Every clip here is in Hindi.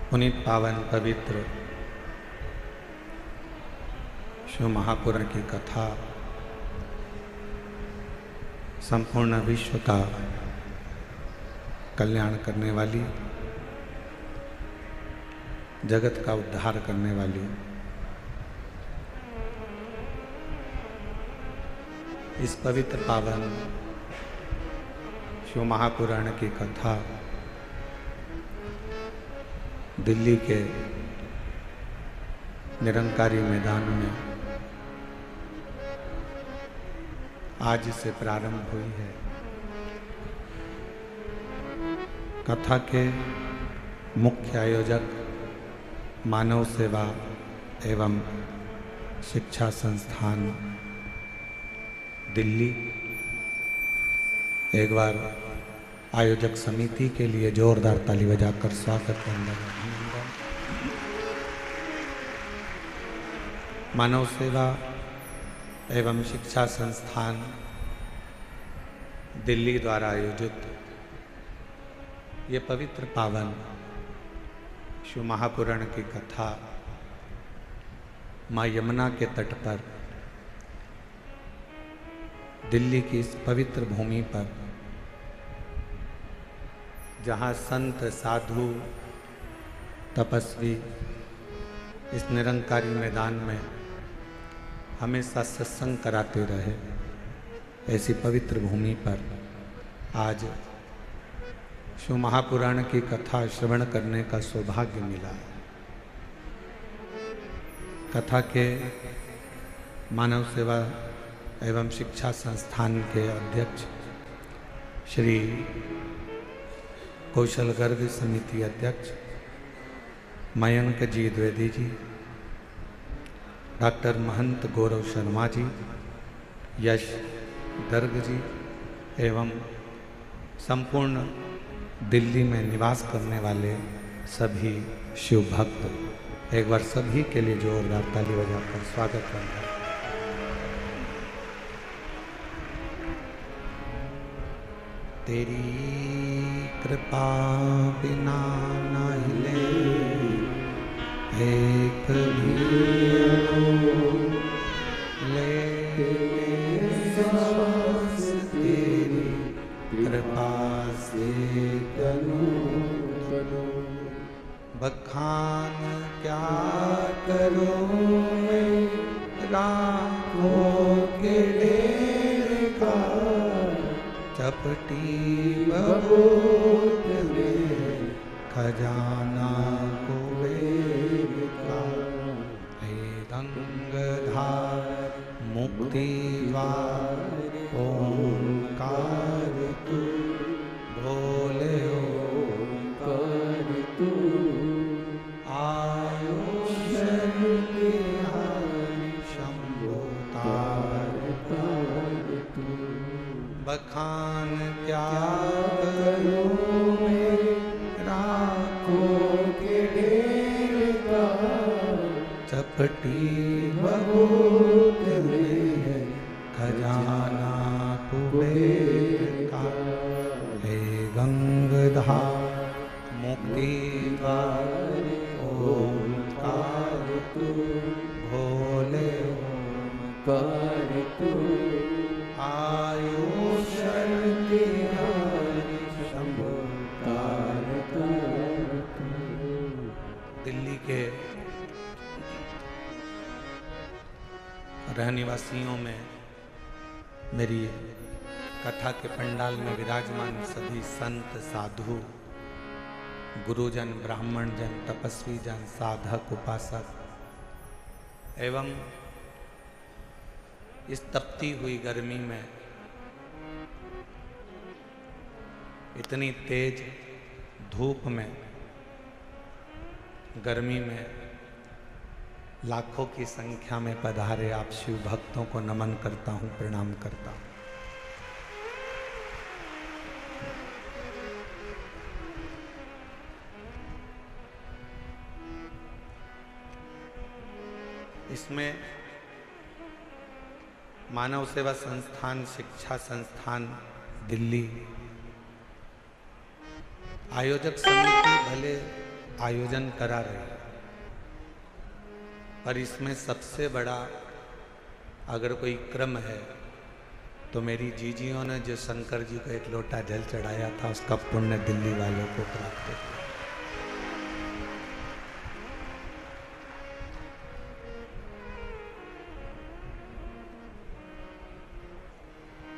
पुनीत पावन पवित्र शिव महापुराण की कथा संपूर्ण विश्व का कल्याण करने वाली, जगत का उद्धार करने वाली इस पवित्र पावन शिव महापुराण की कथा दिल्ली के निरंकारी मैदान में आज से प्रारंभ हुई है। कथा के मुख्य आयोजक मानव सेवा एवं शिक्षा संस्थान दिल्ली, एक बार आयोजक समिति के लिए जोरदार ताली बजाकर स्वागत अभिनंदन। मानव सेवा एवं शिक्षा संस्थान दिल्ली द्वारा आयोजित ये पवित्र पावन शिव महापुराण की कथा माँ यमुना के तट पर दिल्ली की इस पवित्र भूमि पर, जहाँ संत साधु तपस्वी इस निरंकारी मैदान में हमेशा सत्संग कराते रहे, ऐसी पवित्र भूमि पर आज शिव महापुराण की कथा श्रवण करने का सौभाग्य मिला। कथा के मानव सेवा एवं शिक्षा संस्थान के अध्यक्ष श्री कौशल गर्ग समिति अध्यक्ष मयंक जी द्विवेदी जी, डॉक्टर महंत गौरव शर्मा जी, यश गर्ग जी एवं संपूर्ण दिल्ली में निवास करने वाले सभी शिव भक्त, एक बार सभी के लिए जोरदार ताली बजाकर स्वागत करते हैं। तेरी कृपा बिना न हिले एक भी ले सांस तेरी कृपा से करूं बखान क्या करूं मैं लाखों के ढेर का, चपटी बबूत में खजाना कुबेर का, हे गंगाधार मुक्ति द्वार ओंकार तू, भोले ओंकार तू, आयुष्य बिहारी शंभो तार तू, बखान क्या करूं राखों के ढेर का, चपटी बबूत में खजाना कुबेर का, हे गंगाधार मुक्ति द्वार ओंकार तू, भोले ओंकार तू, आयुष्य बिहारी शंभो तार तू। दिल्ली के रहनिवासियों में मेरी कथा के पंडाल में विराजमान सभी संत साधु, गुरुजन, ब्राह्मण जन, तपस्वी जन, साधक, उपासक एवं इस तपती हुई गर्मी में, इतनी तेज धूप में, गर्मी में लाखों की संख्या में पधारे आप शिव भक्तों को नमन करता हूं, प्रणाम करता हूं। इसमें मानव सेवा संस्थान, शिक्षा संस्थान दिल्ली, आयोजक समिति भले आयोजन करा रही है, पर इसमें सबसे बड़ा अगर कोई क्रम है तो मेरी जीजियों ने जो शंकर जी को एक लोटा जल चढ़ाया था उसका पुण्य दिल्ली वालों को प्राप्त हुआ।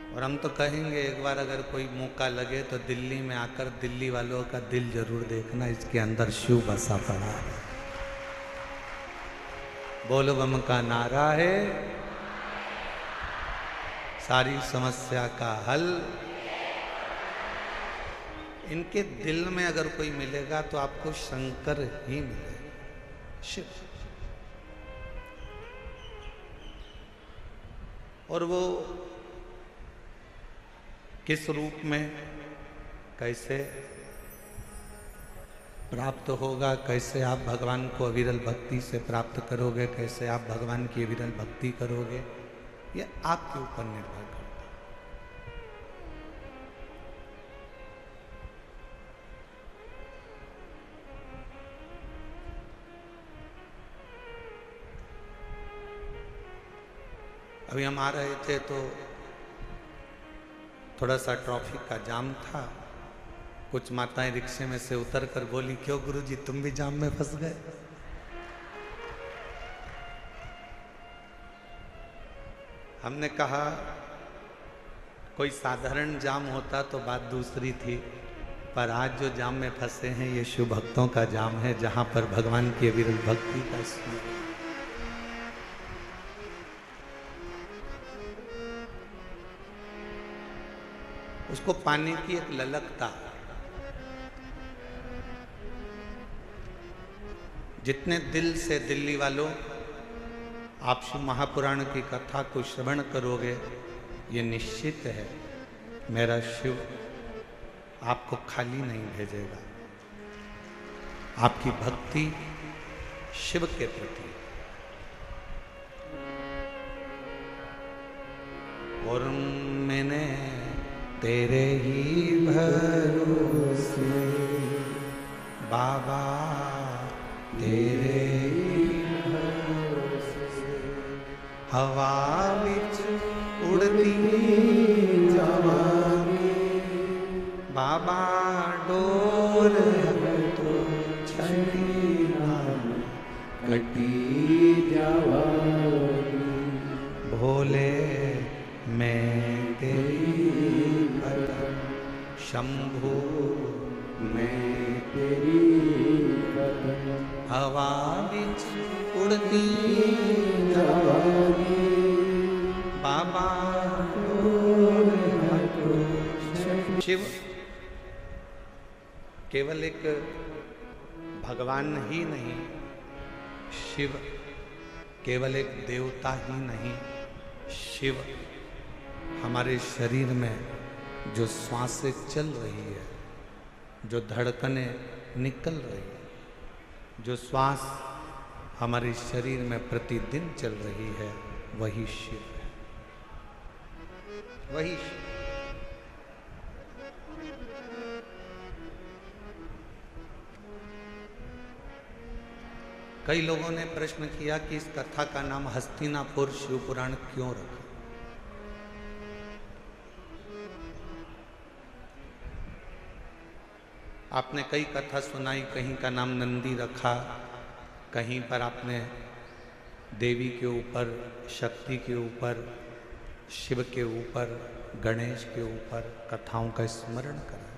और हम तो कहेंगे एक बार अगर कोई मौका लगे तो दिल्ली में आकर दिल्ली वालों का दिल जरूर देखना, इसके अंदर शिव बसा पड़ा है। बोल बम का नारा है, सारी समस्या का हल। इनके दिल में अगर कोई मिलेगा तो आपको शंकर ही मिलेगा, शिव। और वो किस रूप में कैसे प्राप्त होगा, कैसे आप भगवान को अविरल भक्ति से प्राप्त करोगे, कैसे आप भगवान की अविरल भक्ति करोगे, ये आपके ऊपर निर्भर करता है। अभी हम आ रहे थे तो थोड़ा सा ट्रैफिक का जाम था। कुछ माताएं रिक्शे में से उतर कर बोली, क्यों गुरुजी तुम भी जाम में फंस गए? हमने कहा कोई साधारण जाम होता तो बात दूसरी थी, पर आज जो जाम में फंसे हैं ये शिव भक्तों का जाम है, जहां पर भगवान की अविरल भक्ति का स्मरण। उसको पाने की एक ललकता, जितने दिल से दिल्ली वालों आप शिव महापुराण की कथा को श्रवण करोगे, ये निश्चित है मेरा शिव आपको खाली नहीं भेजेगा। आपकी भक्ति शिव के प्रति। और मैंने तेरे ही भरोसे बाबा, तेरे ही भरोसे हवा विच उड़ती जावांगी बाबा, डोर तो छड़ी कटी जावांगी। भोले मैं तेरी कदम, शंभू मैं तेरी कदम, हवा विच उड़ती जावांगी बाबा। शिव केवल एक भगवान ही नहीं, शिव केवल एक देवता ही नहीं, शिव हमारे शरीर में जो श्वासें चल रही है, जो धड़कनें निकल रही है, जो श्वास हमारे शरीर में प्रतिदिन चल रही है, वही शिव है, वही शिव। कई लोगों ने प्रश्न किया कि इस कथा का नाम हस्तिनापुर शिव पुराण क्यों रखा? आपने कई कथा सुनाई, कहीं का नाम नंदी रखा, कहीं पर आपने देवी के ऊपर, शक्ति के ऊपर, शिव के ऊपर, गणेश के ऊपर कथाओं का स्मरण करा।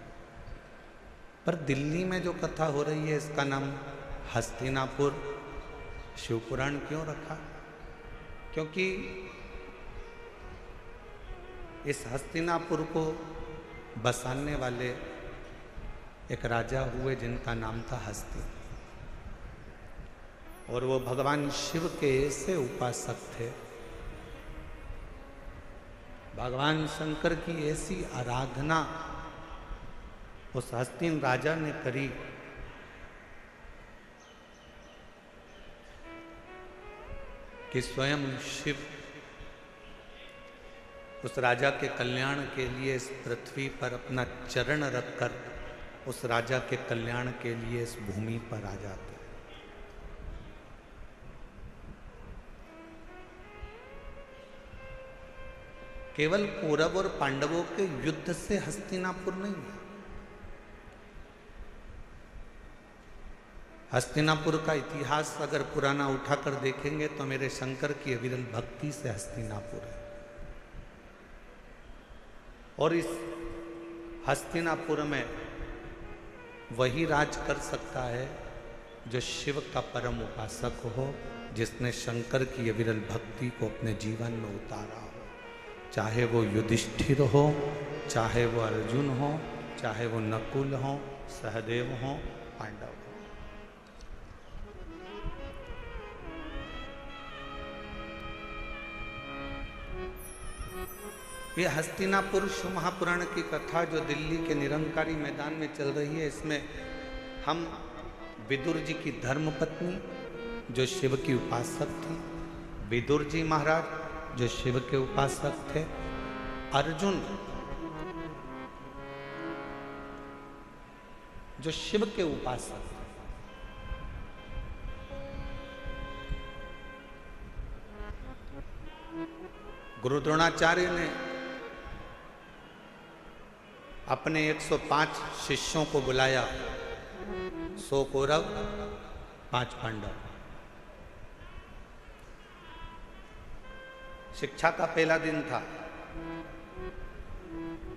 पर दिल्ली में जो कथा हो रही है इसका नाम हस्तिनापुर शिव पुराण क्यों रखा? क्योंकि इस हस्तिनापुर को बसाने वाले एक राजा हुए जिनका नाम था हस्ती, और वो भगवान शिव के ऐसे उपासक थे, भगवान शंकर की ऐसी आराधना उस हस्तिन राजा ने करी कि स्वयं शिव उस राजा के कल्याण के लिए इस पृथ्वी पर अपना चरण रखकर उस राजा के कल्याण के लिए इस भूमि पर आ जाते हैं। केवल कौरव और पांडवों के युद्ध से हस्तिनापुर नहीं है। हस्तिनापुर का इतिहास अगर पुराना उठाकर देखेंगे तो मेरे शंकर की अविरल भक्ति से हस्तिनापुर है। और इस हस्तिनापुर में वही राज कर सकता है जो शिव का परम उपासक हो, जिसने शंकर की अविरल भक्ति को अपने जीवन में उतारा हो। चाहे वो युधिष्ठिर हो, चाहे वो अर्जुन हो, चाहे वो नकुल हो, सहदेव हो, पांडव हो। ये हस्तिनापुर शिव महापुराण की कथा जो दिल्ली के निरंकारी मैदान में चल रही है, इसमें हम विदुर जी की धर्मपत्नी जो शिव की उपासक थी, विदुर जी महाराज जो शिव के उपासक थे, अर्जुन जो शिव के उपासक थे, गुरु द्रोणाचार्य ने अपने 105 शिष्यों को बुलाया, 100 कौरव 5 पांडव। शिक्षा का पहला दिन था,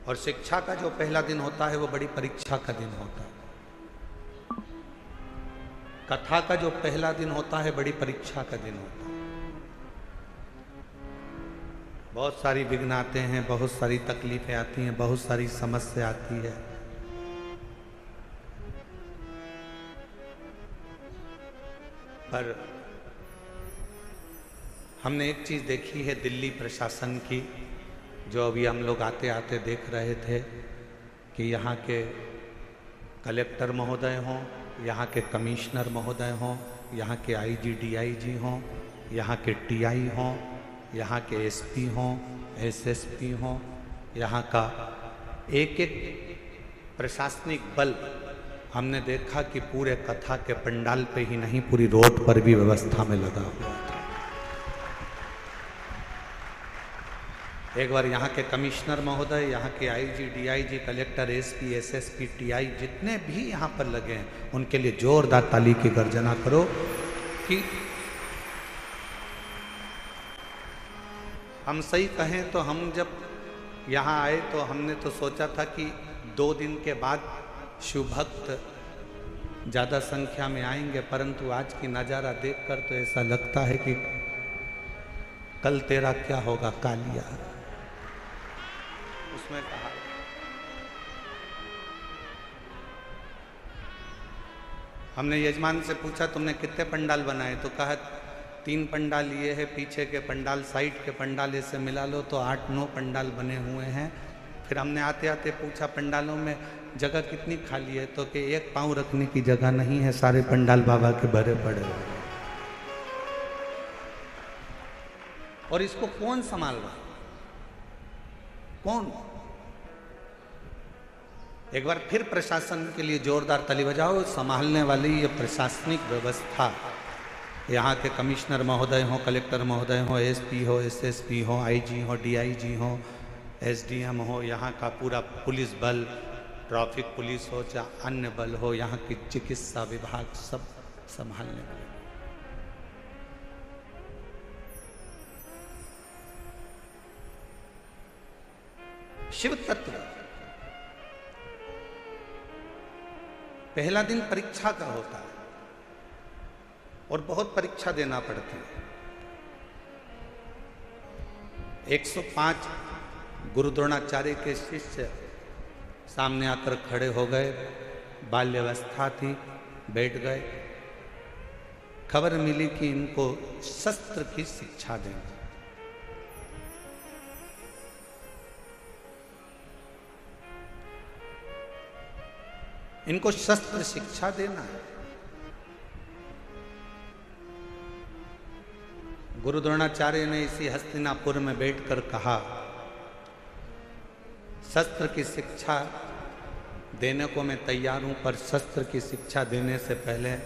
और शिक्षा का जो पहला दिन होता है वो बड़ी परीक्षा का दिन होता है। कथा का जो पहला दिन होता है बड़ी परीक्षा का दिन होता है। बहुत सारी विघ्न आते हैं, बहुत सारी तकलीफें आती हैं, बहुत सारी समस्या आती है। पर हमने एक चीज देखी है दिल्ली प्रशासन की, जो अभी हम लोग आते आते देख रहे थे, कि यहाँ के कलेक्टर महोदय हों, यहाँ के कमिश्नर महोदय हों, यहाँ के आईजी डीआईजी हों, यहाँ के टीआई हों, यहाँ के एसपी हों, एसएसपी हों, यहाँ का एक एक प्रशासनिक बल हमने देखा कि पूरे कथा के पंडाल पे ही नहीं, पूरी रोड पर भी व्यवस्था में लगा हुआ था। एक बार यहाँ के कमिश्नर महोदय, यहाँ के IG DIG, collector, SP, SSP, TI जितने भी यहाँ पर लगे हैं, उनके लिए जोरदार ताली की गर्जना करो। कि हम सही कहें तो हम जब यहाँ आए तो हमने तो सोचा था कि 2 दिन के बाद शिव भक्त ज़्यादा संख्या में आएंगे, परंतु आज की नज़ारा देखकर तो ऐसा लगता है कि कल तेरा क्या होगा कालिया। उसमें कहा हमने यजमान से पूछा तुमने कितने पंडाल बनाए, तो कहा 3 पंडाल ये है, पीछे के पंडाल, साइड के पंडाल से मिला लो तो 8-9 पंडाल बने हुए हैं। फिर हमने आते आते पूछा पंडालों में जगह कितनी खाली है, तो कि 1 पाँव रखने की जगह नहीं है, सारे पंडाल बाबा के भरे पड़े हुए हैं। और इसको कौन संभाल रहा, कौन? एक बार फिर प्रशासन के लिए जोरदार ताली बजाओ। संभालने वाली ये प्रशासनिक व्यवस्था, यहाँ के कमिश्नर महोदय हो, कलेक्टर महोदय हो, एसपी हो, एसएसपी हो, आईजी हो, डीआईजी हो, एसडीएम हो, यहाँ का पूरा पुलिस बल, ट्रैफिक पुलिस हो, चाहे अन्य बल हो, यहाँ की चिकित्सा विभाग, सब संभालने वाले। शिव तत्व पहला दिन परीक्षा का होता है और बहुत परीक्षा देना पड़ती है। 105 गुरु द्रोणाचार्य के शिष्य सामने आकर खड़े हो गए, बाल्यावस्था थी, बैठ गए। खबर मिली कि इनको शस्त्र की शिक्षा देंगे। इनको शस्त्र शिक्षा देना है। गुरु द्रोणाचार्य ने इसी हस्तिनापुर में बैठकर कहा, शस्त्र की शिक्षा देने को मैं तैयार हूं, पर शस्त्र की शिक्षा देने से पहले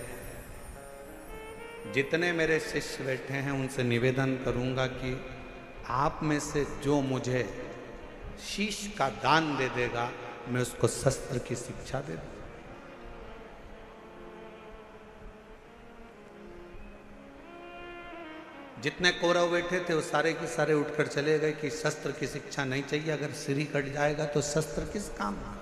जितने मेरे शिष्य बैठे हैं उनसे निवेदन करूंगा कि आप में से जो मुझे शीश का दान दे देगा, मैं उसको शस्त्र की शिक्षा दे दूंगा। जितने कौरव बैठे थे वो सारे के सारे उठकर चले गए कि शस्त्र की शिक्षा नहीं चाहिए, अगर सिर ही कट जाएगा तो शस्त्र किस काम का।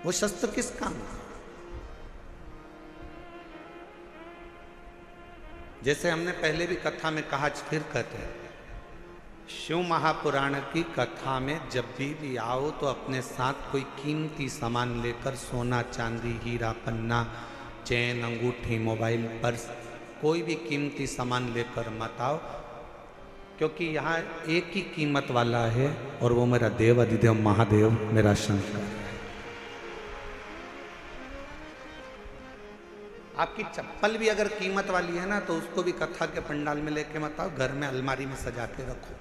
वो शस्त्र किस काम का। जैसे हमने पहले भी कथा में कहा, फिर कहते हैं, शिव महापुराण की कथा में जब भी आओ तो अपने साथ कोई कीमती सामान लेकर, सोना चांदी हीरा पन्ना चैन अंगूठी मोबाइल पर्स कोई भी कीमती सामान लेकर मत आओ, क्योंकि यहाँ एक ही कीमत वाला है और वो मेरा देव अधिदेव महादेव मेरा शंकर है। आपकी चप्पल भी अगर कीमत वाली है ना तो उसको भी कथा के पंडाल में लेके मत आओ, घर में अलमारी में सजा के रखो।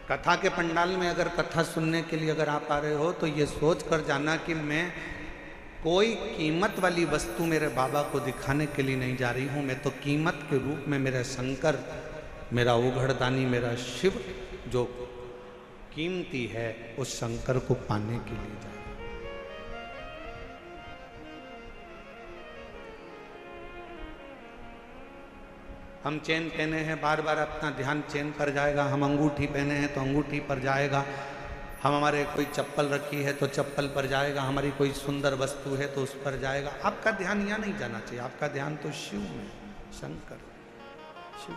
कथा के पंडाल में अगर कथा सुनने के लिए अगर आप आ रहे हो तो ये सोच कर जाना कि मैं कोई कीमत वाली वस्तु मेरे बाबा को दिखाने के लिए नहीं जा रही हूँ, मैं तो कीमत के रूप में मेरा शंकर, मेरा उघड़दानी, मेरा शिव जो कीमती है उस शंकर को पाने के लिए जा रही हूं। हम चेन पहने हैं, बार बार अपना ध्यान चेन पर जाएगा। हम अंगूठी पहने हैं तो अंगूठी पर जाएगा। हम हमारे कोई चप्पल रखी है तो चप्पल पर जाएगा। हमारी कोई सुंदर वस्तु है तो उस पर जाएगा। आपका ध्यान यहाँ नहीं जाना चाहिए, आपका ध्यान तो शिव में, शंकर शिव।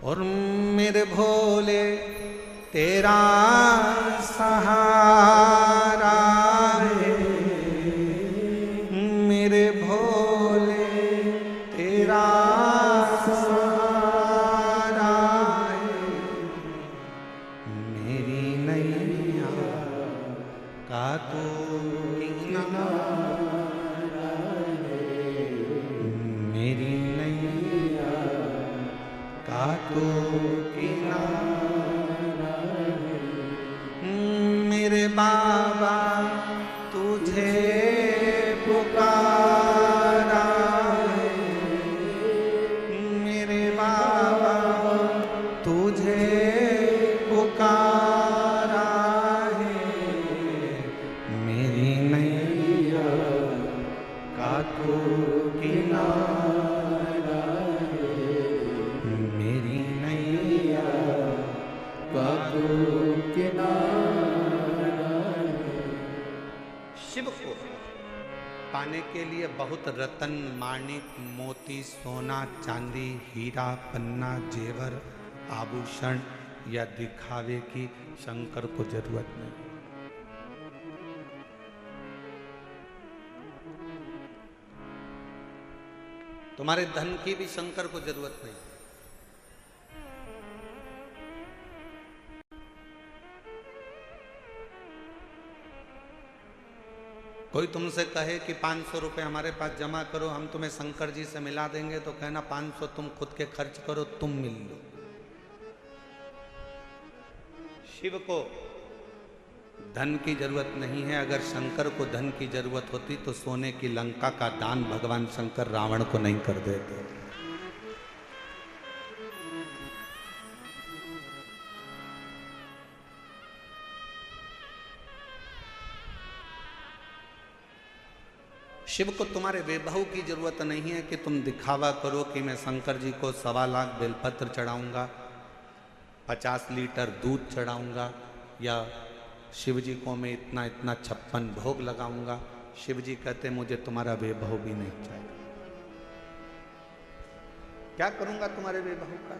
और मेरे भोले तेरा सहारा है, मेरे भोले तेरा सहारा है, मेरी नैया का तू किनारा है, मेरी नैया का तू किनारा है, मेरे बाबा तुझे पुकारा है, मेरे बाबा तुझे पुकारा है, मेरी नैया का तू किनारा है, मेरी नैया का तू किनारा है। शिव को पाने के लिए बहुत रतन माणिक मोती सोना चांदी हीरा पन्ना जेवर आभूषण या दिखावे की शंकर को जरूरत नहीं। तुम्हारे धन की भी शंकर को जरूरत नहीं। कोई तुमसे कहे कि 500 रुपये हमारे पास जमा करो, हम तुम्हें शंकर जी से मिला देंगे, तो कहना 500 तुम खुद के खर्च करो, तुम मिल लो। शिव को धन की जरूरत नहीं है। अगर शंकर को धन की जरूरत होती तो सोने की लंका का दान भगवान शंकर रावण को नहीं कर देते। शिव को तुम्हारे वैभव की जरूरत नहीं है कि तुम दिखावा करो कि मैं शंकर जी को 1.25 लाख बेलपत्र चढ़ाऊंगा, 50 लीटर दूध चढ़ाऊंगा, या शिव जी को मैं इतना इतना 56 भोग लगाऊंगा। शिव जी कहते मुझे तुम्हारा वैभव भी नहीं चाहिए। क्या करूंगा तुम्हारे वैभव का?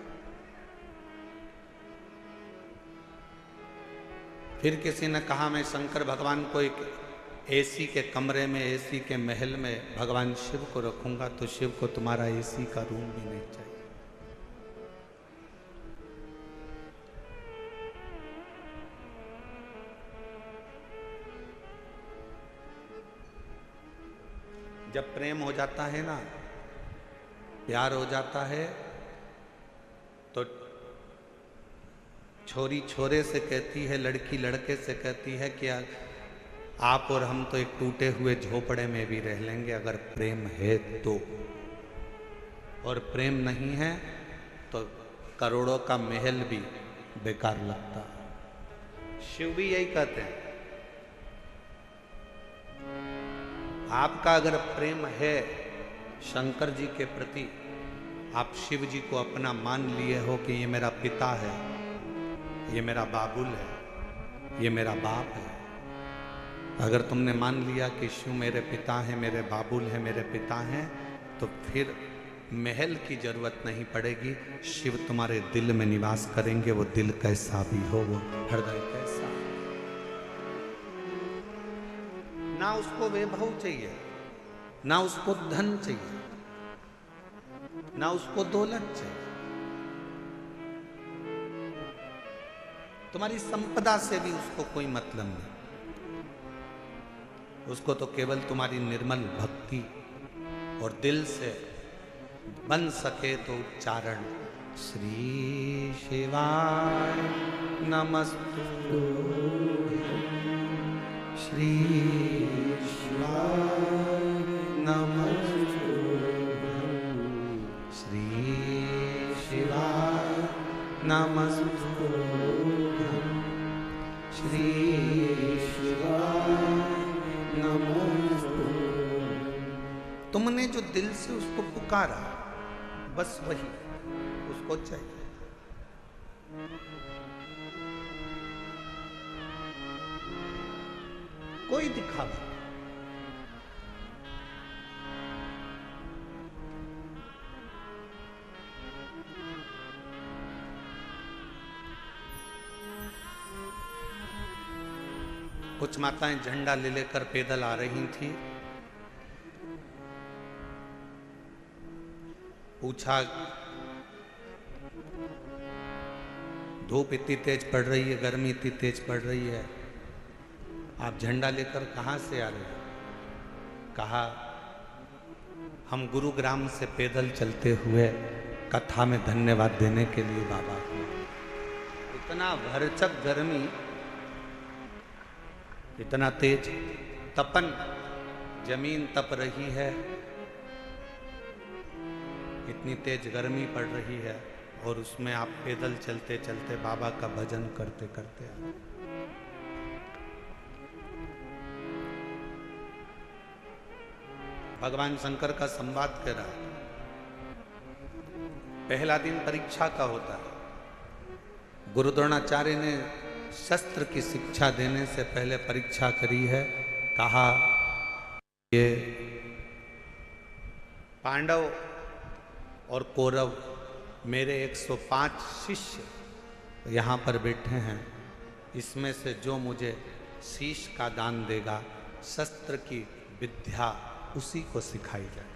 फिर किसी ने कहा मैं शंकर भगवान को एक एसी के कमरे में, एसी के महल में भगवान शिव को रखूंगा, तो शिव को तुम्हारा एसी का रूम भी नहीं चाहिए। जब प्रेम हो जाता है ना, प्यार हो जाता है, तो छोरी छोरे से कहती है, लड़की लड़के से कहती है कि आप और हम तो एक टूटे हुए झोपड़े में भी रह लेंगे अगर प्रेम है तो, और प्रेम नहीं है तो करोड़ों का महल भी बेकार लगता। शिव भी यही कहते हैं, आपका अगर प्रेम है शंकर जी के प्रति, आप शिव जी को अपना मान लिए हो कि ये मेरा पिता है, ये मेरा बाबुल है, ये मेरा बाप है। अगर तुमने मान लिया कि शिव मेरे पिता हैं, मेरे बाबुल हैं, मेरे पिता हैं, तो फिर महल की जरूरत नहीं पड़ेगी। शिव तुम्हारे दिल में निवास करेंगे, वो दिल कैसा भी हो, वो हृदय कैसा। ना उसको वैभव चाहिए, ना उसको धन चाहिए, ना उसको दौलत चाहिए। तुम्हारी संपदा से भी उसको कोई मतलब नहीं। उसको तो केवल तुम्हारी निर्मल भक्ति और दिल से बन सके तो उच्चारण श्री शिवाय नमस्तु, श्री शिवाय नमस्तु, श्री शिवाय नमस्तु, श्री शिवाय नमस्तु। तुमने जो दिल से उसको पुकारा, बस वही उसको चाहिए। कोई दिखावा, कुछ माताएं झंडा ले लेकर पैदल आ रही थी। पूछा, धूप इतनी तेज पड़ रही है, गर्मी इतनी तेज पड़ रही है, आप झंडा लेकर कहाँ से आ रहे हो? कहा, हम गुरुग्राम से पैदल चलते हुए कथा में धन्यवाद देने के लिए बाबा को। इतना भरचक गर्मी, इतना तेज तपन, जमीन तप रही है, इतनी तेज गर्मी पड़ रही है, और उसमें आप पैदल चलते चलते बाबा का भजन करते करते आ। भगवान शंकर का संवाद कह रहा है। पहला दिन परीक्षा का होता है। गुरु द्रोणाचार्य ने शस्त्र की शिक्षा देने से पहले परीक्षा करी है। कहा, ये पांडव और कौरव मेरे 105 शिष्य यहाँ पर बैठे हैं, इसमें से जो मुझे शीश का दान देगा, शस्त्र की विद्या उसी को सिखाई जाए।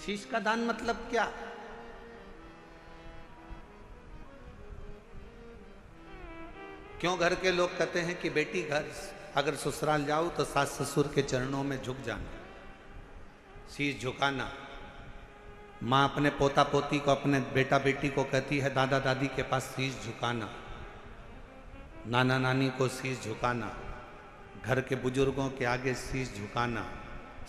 शीश का दान मतलब क्या? क्यों घर के लोग कहते हैं कि बेटी घर अगर ससुराल जाओ तो सास ससुर के चरणों में झुक जाना, शीश झुकाना। माँ अपने पोता पोती को, अपने बेटा बेटी को कहती है दादा दादी के पास शीश झुकाना, नाना नानी को शीश झुकाना, घर के बुजुर्गों के आगे शीश झुकाना।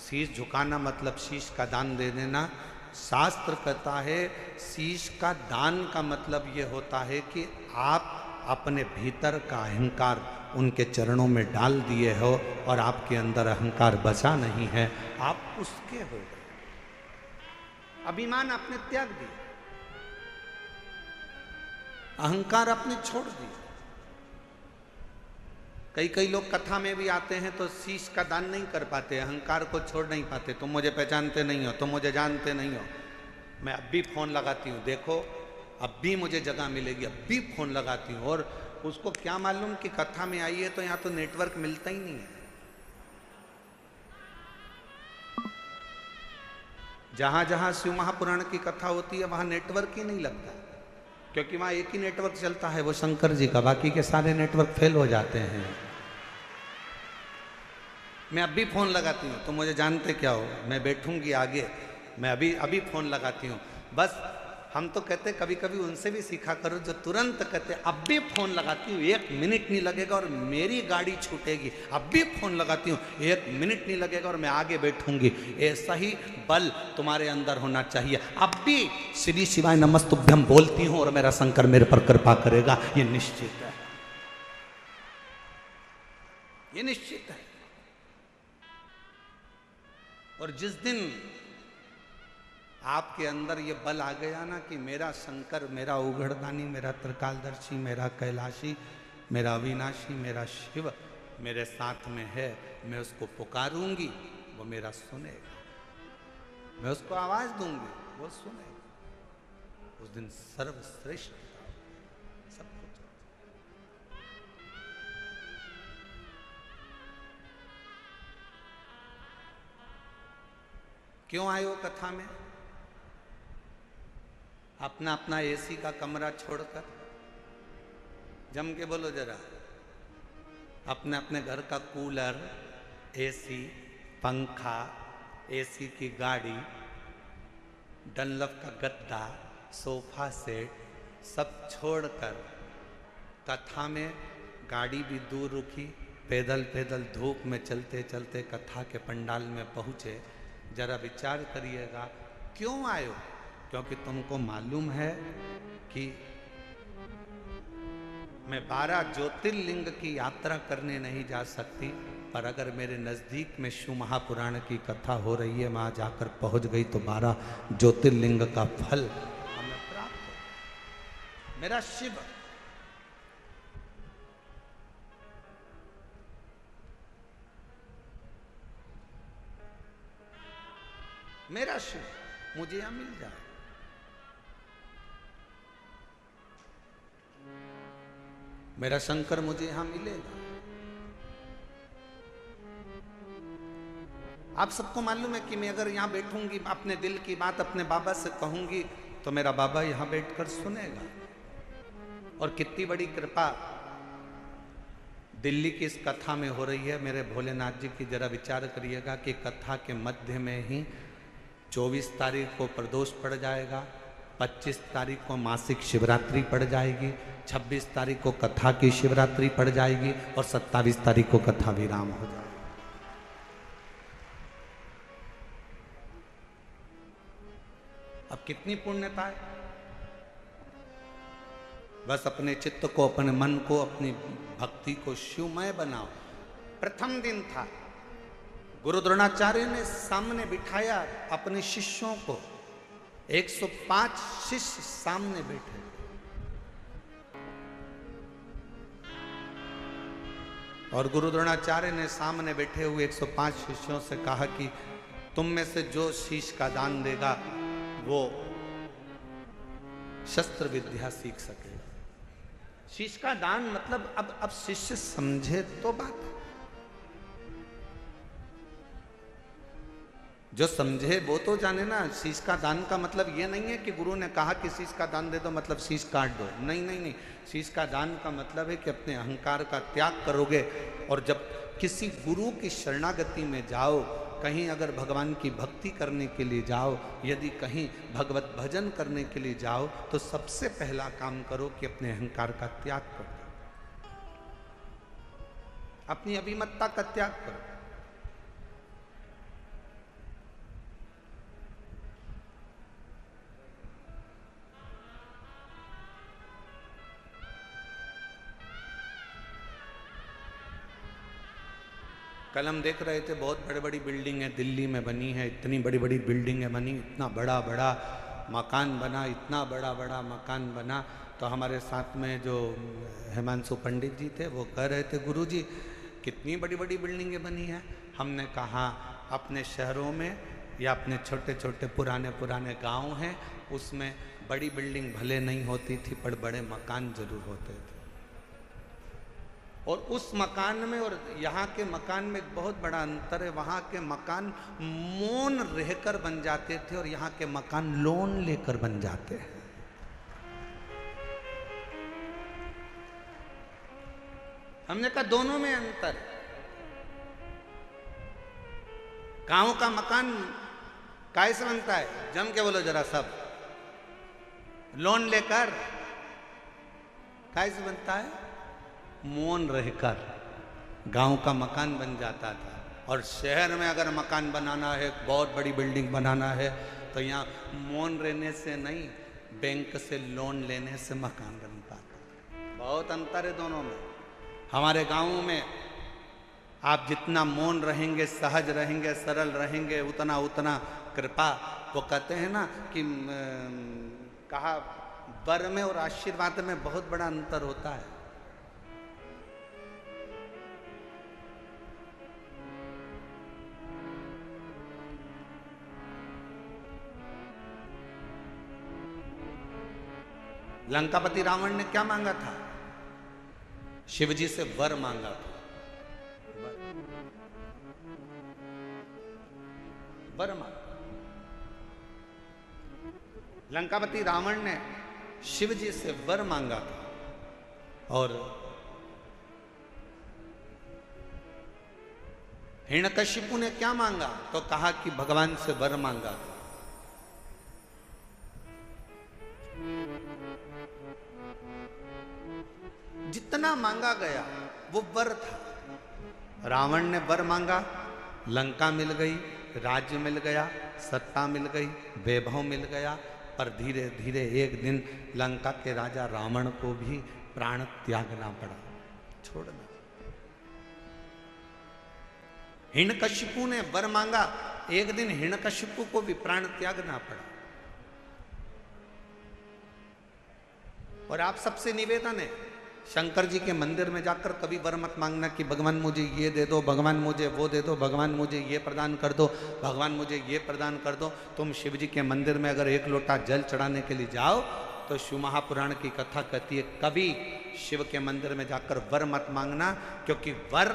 शीश झुकाना मतलब शीश का दान दे देना। शास्त्र कहता है शीश का दान का मतलब ये होता है कि आप अपने भीतर का अहंकार उनके चरणों में डाल दिए हो और आपके अंदर अहंकार बचा नहीं है, आप उसके हो गए। अभिमान आपने त्याग दिया, अहंकार आपने छोड़ दिया। कई लोग कथा में भी आते हैं तो शीश का दान नहीं कर पाते, अहंकार को छोड़ नहीं पाते। तुम मुझे पहचानते नहीं हो, तुम मुझे जानते नहीं हो, मैं अब भी फोन लगाती हूँ, देखो अब भी मुझे जगह मिलेगी, अब भी फोन लगाती हूँ। और उसको क्या मालूम कि कथा में आई है तो यहाँ तो नेटवर्क मिलता ही नहीं है। जहां जहां शिव महापुराण की कथा होती है वहां नेटवर्क ही नहीं लगता, क्योंकि वहां एक ही नेटवर्क चलता है, वो शंकर जी का, बाकी के सारे नेटवर्क फेल हो जाते हैं। मैं अभी फ़ोन लगाती हूँ, तो मुझे जानते क्या हो, मैं बैठूंगी आगे, मैं अभी अभी फ़ोन लगाती हूँ। बस हम तो कहते कभी कभी उनसे भी सीखा करो जो तुरंत कहते अब भी फ़ोन लगाती हूँ, 1 मिनट नहीं लगेगा और मेरी गाड़ी छूटेगी, अब भी फ़ोन लगाती हूँ, 1 मिनट नहीं लगेगा और मैं आगे बैठूंगी। ऐसा ही बल तुम्हारे अंदर होना चाहिए। अब भी श्री शिवाय नमस्तुभ्यम बोलती हूँ और मेरा शंकर मेरे पर कृपा करेगा, ये निश्चित है, ये निश्चित है। और जिस दिन आपके अंदर ये बल आ गया ना कि मेरा शंकर, मेरा उघड़दानी, मेरा त्रिकालदर्शी, मेरा कैलाशी, मेरा अविनाशी, मेरा शिव मेरे साथ में है, मैं उसको पुकारूंगी, वो मेरा सुनेगा, मैं उसको आवाज दूंगी, वो सुनेगा। उस दिन सर्वश्रेष्ठ सब कुछ। क्यों आए हो कथा में? अपना अपना एसी का कमरा छोड़कर, जम के बोलो जरा, अपने अपने घर का कूलर, एसी, पंखा, एसी की गाड़ी, डनलप का गद्दा, सोफा सेट सब छोड़कर कथा में गाड़ी भी दूर रुकी, पैदल पैदल धूप में चलते चलते कथा के पंडाल में पहुँचे। जरा विचार करिएगा, क्यों आए हो? क्योंकि तुमको मालूम है कि मैं 12 ज्योतिर्लिंग की यात्रा करने नहीं जा सकती, पर अगर मेरे नज़दीक में शिव महापुराण की कथा हो रही है, वहाँ जाकर पहुँच गई तो 12 ज्योतिर्लिंग का फल हमें प्राप्त हो। मेरा शिव मेरा शिव मुझे यहां मिल जाए। मेरा शंकर मुझे यहां मिलेगा। आप सबको मालूम है कि मैं अगर यहां बैठूंगी, अपने दिल की बात अपने बाबा से कहूंगी, तो मेरा बाबा यहां बैठकर सुनेगा। और कितनी बड़ी कृपा दिल्ली की इस कथा में हो रही है मेरे भोलेनाथ जी की। जरा विचार करिएगा कि कथा के मध्य में ही 24 तारीख को प्रदोष पड़ जाएगा, 25 तारीख को मासिक शिवरात्रि पड़ जाएगी, 26 तारीख को कथा की शिवरात्रि पड़ जाएगी और 27 तारीख को कथा विराम हो जाएगा। अब कितनी पुण्यता है। बस अपने चित्त को, अपने मन को, अपनी भक्ति को शिवमय बनाओ। प्रथम दिन था, गुरु द्रोणाचार्य ने सामने बिठाया अपने शिष्यों को, 105 शिष्य सामने बैठे। और गुरु द्रोणाचार्य ने सामने बैठे हुए 105 शिष्यों से कहा कि तुम में से जो शीश का दान देगा वो शस्त्र विद्या सीख सकेगा। शीश का दान मतलब अब शिष्य समझे तो बात। जो समझे वो तो जाने ना। शीश का दान का मतलब ये नहीं है कि गुरु ने कहा कि शीश का दान दे दो मतलब शीश काट दो। नहीं नहीं नहीं, शीश का दान का मतलब है कि अपने अहंकार का त्याग करोगे। और जब किसी गुरु की शरणागति में जाओ, कहीं अगर भगवान की भक्ति करने के लिए जाओ, यदि कहीं भगवत भजन करने के लिए जाओ, तो सबसे पहला काम करो कि अपने अहंकार का त्याग करो, अपनी अभिमतता का त्याग करो। कल हम देख रहे थे बहुत बड़ी बड़ी बिल्डिंग है दिल्ली में बनी है, इतनी बड़ी बड़ी बिल्डिंग है बनी, इतना बड़ा बड़ा मकान बना, इतना बड़ा बड़ा मकान बना। तो हमारे साथ में जो हिमांशु पंडित जी थे वो कह रहे थे, गुरुजी कितनी बड़ी बड़ी बिल्डिंगें बनी हैं। हमने कहा अपने शहरों में या अपने छोटे छोटे पुराने पुराने गांव हैं, उसमें बड़ी बिल्डिंग भले नहीं होती थी पर बड़े मकान जरूर होते थे। और उस मकान में और यहाँ के मकान में एक बहुत बड़ा अंतर है। वहाँ के मकान मौन रहकर बन जाते थे और यहाँ के मकान लोन लेकर बन जाते हैं। हमने कहा दोनों में अंतर है। गांव का मकान कैसे बनता है? जम के बोलो जरा सब। लोन लेकर। कैसे बनता है? मौन रहकर गांव का मकान बन जाता था। और शहर में अगर मकान बनाना है, बहुत बड़ी बिल्डिंग बनाना है, तो यहाँ मौन रहने से नहीं, बैंक से लोन लेने से मकान बन पाता। बहुत अंतर है दोनों में। हमारे गाँव में आप जितना मौन रहेंगे, सहज रहेंगे, सरल रहेंगे, उतना उतना कृपा। वो कहते हैं ना कि कहा वर में और आशीर्वाद में बहुत बड़ा अंतर होता है। लंकापति रावण ने क्या मांगा था? शिवजी से वर मांगा था। वर मांगा। लंकापति रावण ने शिवजी से वर मांगा था। और हिरण्यकशिपु ने क्या मांगा? तो कहा कि भगवान से वर मांगा था। जितना मांगा गया वो वर था। रावण ने वर मांगा, लंका मिल गई, राज्य मिल गया, सत्ता मिल गई, वैभव मिल गया। पर धीरे धीरे एक दिन लंका के राजा रावण को भी प्राण त्यागना पड़ा, छोड़ना। हिरण्यकशिपु ने वर मांगा, एक दिन हिरण्यकशिपु को भी प्राण त्यागना पड़ा। और आप सबसे निवेदन है, शंकर जी के मंदिर में जाकर कभी वर मत मांगना कि भगवान मुझे ये दे दो, भगवान मुझे वो दे दो, भगवान मुझे ये प्रदान कर दो, भगवान मुझे ये प्रदान कर दो। तुम शिव जी के मंदिर में अगर एक लोटा जल चढ़ाने के लिए जाओ तो शिव महापुराण की कथा कहती है कभी शिव के मंदिर में जाकर वर मत मांगना, क्योंकि वर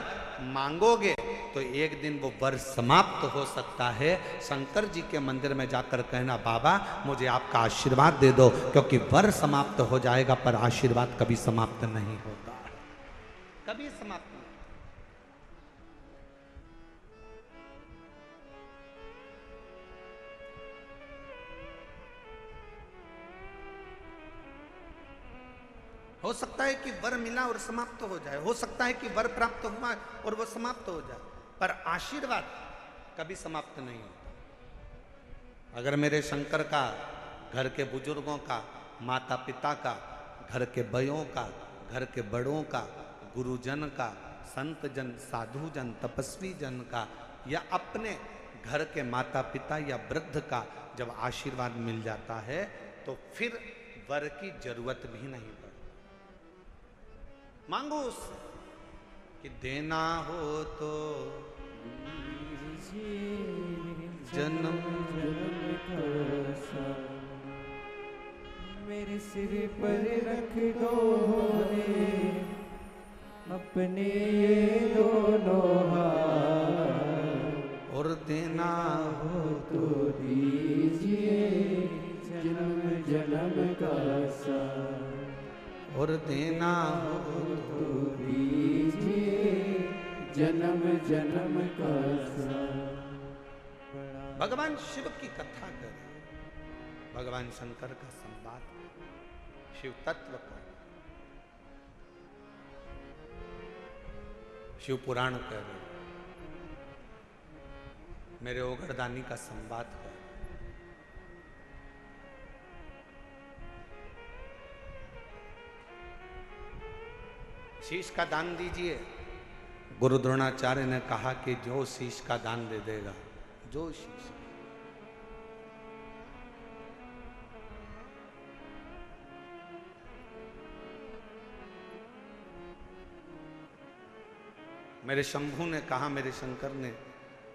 मांगोगे तो एक दिन वो वर समाप्त हो सकता है। शंकर जी के मंदिर में जाकर कहना बाबा मुझे आपका आशीर्वाद दे दो, क्योंकि वर समाप्त हो जाएगा पर आशीर्वाद कभी समाप्त नहीं होता, कभी समाप्त नहीं। हो सकता है कि वर मिला और समाप्त हो जाए, हो सकता है कि वर प्राप्त हुआ और वो समाप्त हो जाए, पर आशीर्वाद कभी समाप्त नहीं होता। अगर मेरे शंकर का, घर के बुजुर्गों का, माता पिता का, घर के बयों का, घर के बड़ों का, गुरुजन का, संत जन, साधु जन, तपस्वी जन का, या अपने घर के माता पिता या वृद्ध का जब आशीर्वाद मिल जाता है तो फिर वर की जरूरत भी नहीं पड़ती। मांगो उससे कि देना हो तो जन्म मेरे सिर पर रख दो रे अपने ये दोनों हाथ, और देना हो तो दीजिए जन्म जन्म का साथ, और देना हो तो दीजिए जन्म जन्म का साथ। भगवान शिव की कथा करें, भगवान शंकर का संवाद, शिव तत्व का, शिव पुराण करें, मेरे ओगरदानी का संवाद करें। शीश का दान दीजिए। गुरु द्रोणाचार्य ने कहा कि जो शीश का दान दे देगा, जो शीश, मेरे शंभू ने कहा, मेरे शंकर ने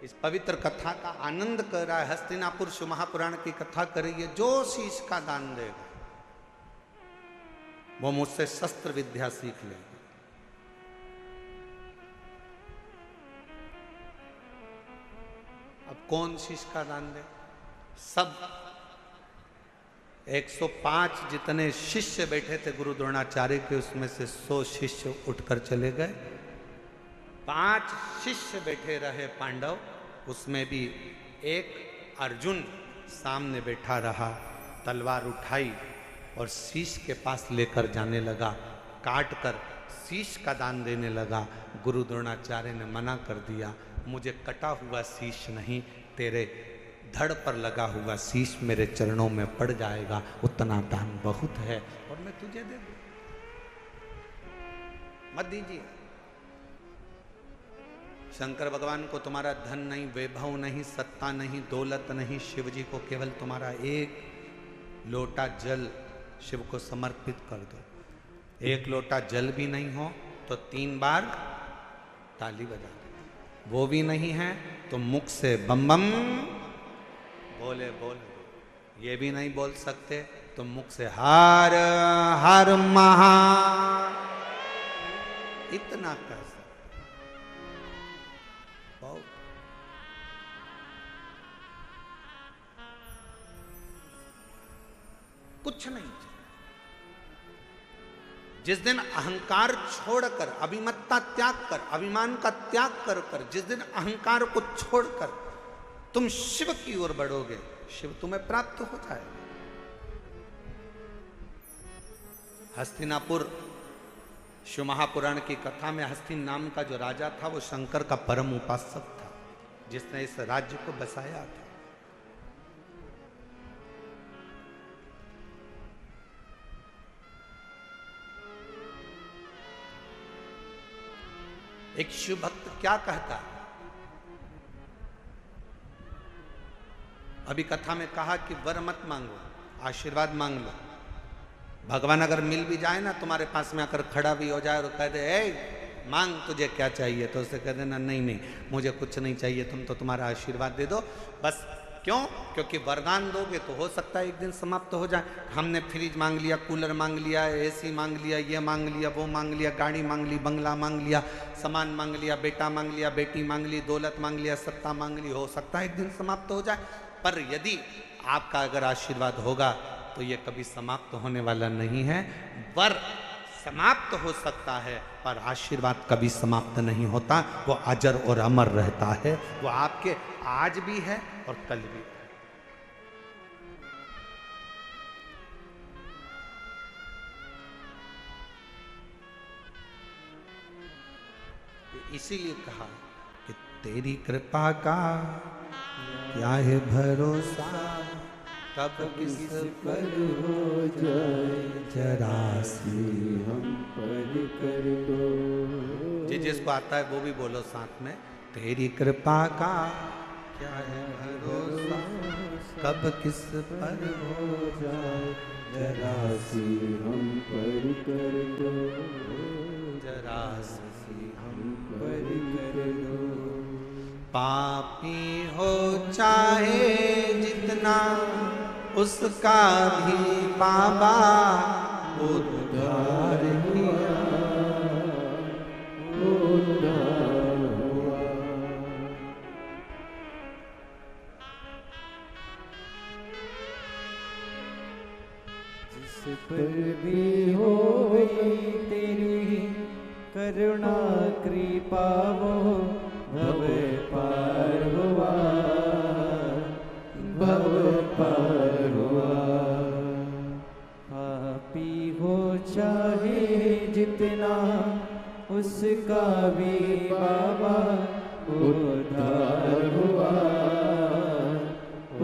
इस पवित्र कथा का आनंद कर रहा है, हस्तिनापुर शिव महापुराण की कथा करिए, जो शीश का दान देगा वो मुझसे शस्त्र विद्या सीख लेगा। अब कौन शीश का दान दे? सब 105 जितने शिष्य बैठे थे गुरु द्रोणाचार्य के, उसमें से 100 शिष्य उठकर चले गए। 5 शिष्य बैठे रहे पांडव, उसमें भी एक अर्जुन सामने बैठा रहा, तलवार उठाई और शीश के पास लेकर जाने लगा, काट कर शीश का दान देने लगा। गुरु द्रोणाचार्य ने मना कर दिया, मुझे कटा हुआ शीश नहीं, तेरे धड़ पर लगा हुआ शीश मेरे चरणों में पड़ जाएगा, उतना दान बहुत है और मैं तुझे दे दूं, मत दीजिए। शंकर भगवान को तुम्हारा धन नहीं, वैभव नहीं, सत्ता नहीं, दौलत नहीं, शिव जी को केवल तुम्हारा एक लोटा जल शिव को समर्पित कर दो। एक लोटा जल भी नहीं हो तो 3 बार ताली बजा दो, वो भी नहीं है तो मुख से बम बम बोले बोले, ये भी नहीं बोल सकते तो मुख से हर हर महा, इतना कर सकते बहुत। कुछ नहीं चाहिए। जिस दिन अहंकार छोड़कर, अभिमत्ता त्याग कर, अभिमान का त्याग कर कर, जिस दिन अहंकार को छोड़कर तुम शिव की ओर बढ़ोगे, शिव तुम्हें प्राप्त हो जाएगा। हस्तिनापुर, शिव महापुराण की कथा में हस्तिन नाम का जो राजा था वो शंकर का परम उपासक था, जिसने इस राज्य को बसाया था। एक शिव भक्त क्या कहता है, अभी कथा में कहा कि वर मत मांगो, आशीर्वाद मांग लो। भगवान अगर मिल भी जाए ना, तुम्हारे पास में आकर खड़ा भी हो जाए और कह दे ए मांग तुझे क्या चाहिए, तो उसे कह देना नहीं नहीं मुझे कुछ नहीं चाहिए, तुम तो तुम्हारा आशीर्वाद दे दो बस। क्यों? क्योंकि वरदान दोगे तो हो सकता है एक दिन समाप्त हो जाए। हमने फ्रिज मांग लिया, कूलर मांग लिया, एसी मांग लिया, ये मांग लिया, वो मांग लिया, गाड़ी मांग ली, बंगला मांग लिया, सामान मांग लिया, बेटा मांग लिया, बेटी मांग ली, दौलत मांग लिया, सत्ता मांग ली, हो सकता है एक दिन समाप्त हो जाए। पर यदि आपका अगर आशीर्वाद होगा तो ये कभी समाप्त होने वाला नहीं है। वर समाप्त हो सकता है पर आशीर्वाद कभी समाप्त नहीं होता, वो अजर और अमर रहता है। वो आपके आज भी है और कल भी है। इसीलिए कहा कि तेरी कृपा का क्या है भरोसा, कब किस पर हो जाए जरा सी हम पर कर दो। जी जिसको आता है वो भी बोलो साथ में, तेरी कृपा का क्या है भरोसा, कब किस पर हो जाए जरा सी हम पर कर दो, जरा सी हम पर कर दो। पापी हो चाहे जितना उसका भी बाबा उद्धार किया, उद्धार हुआ। जिस पर भी हो गई तेरी करुणा कृपा, वो भव पार हुआ, भव पार हुआ। पापी हो चाहे जितना उसका भी बाबा उद्धार हुआ,